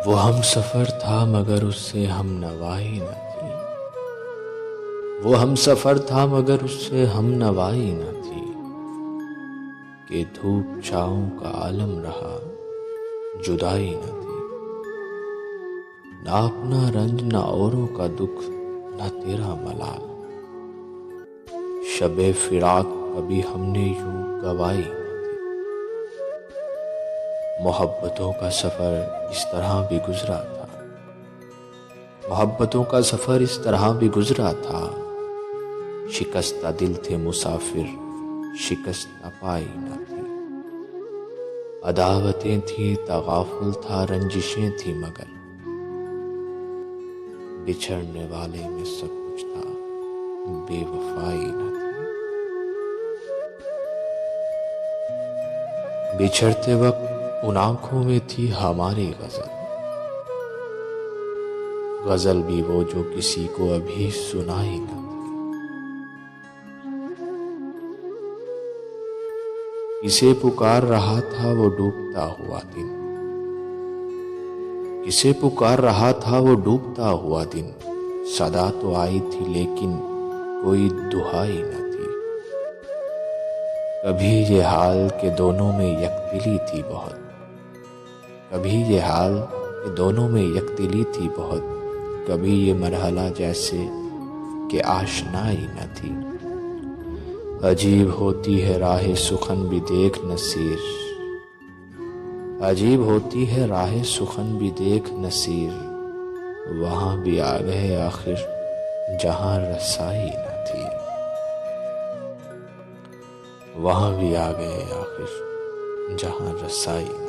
वो हम सफ़र था मगर उससे हम नवाई न थी। वो हम सफ़र था मगर उससे हम नवाई न थी। कि धूप छाँव का आलम रहा, जुदाई न थी। ना अपना रंज न औरों का दुख, न तेरा मलाल। शबे फिराक कभी हमने यूं गवाई न थी। मोहब्बतों का सफ़र इस तरह भी गुजरा था। मोहब्बतों का सफ़र इस तरह भी गुजरा था। शिकस्ता दिल थे मुसाफिर, शिकस्त न पाई न थी। अदावतें थी, तगाफुल था, रंजिशें थी, मगर बिछड़ने वाले में सब कुछ था, बेवफाई न थी। बिछड़ते वक्त उन आंखों में थी हमारी गजल। गजल भी वो जो किसी को अभी सुनाई न थी। किसे पुकार रहा था वो डूबता हुआ दिन। किसे पुकार रहा था वो डूबता हुआ दिन। सदा तो आई थी लेकिन कोई दुहाई न थी। कभी ये हाल के दोनों में यकदिली थी बहुत। कभी ये हाल के दोनों में यकदिली थी बहुत। कभी ये मरहला जैसे कि आशनाई न थी। अजीब होती है राह सुखन भी देख नसीर। अजीब होती है राह सुखन भी देख नसीर। वहाँ भी आ गए आखिर जहाँ रसाई न थी। वहाँ भी आ गए आखिर जहाँ रसाई न थी।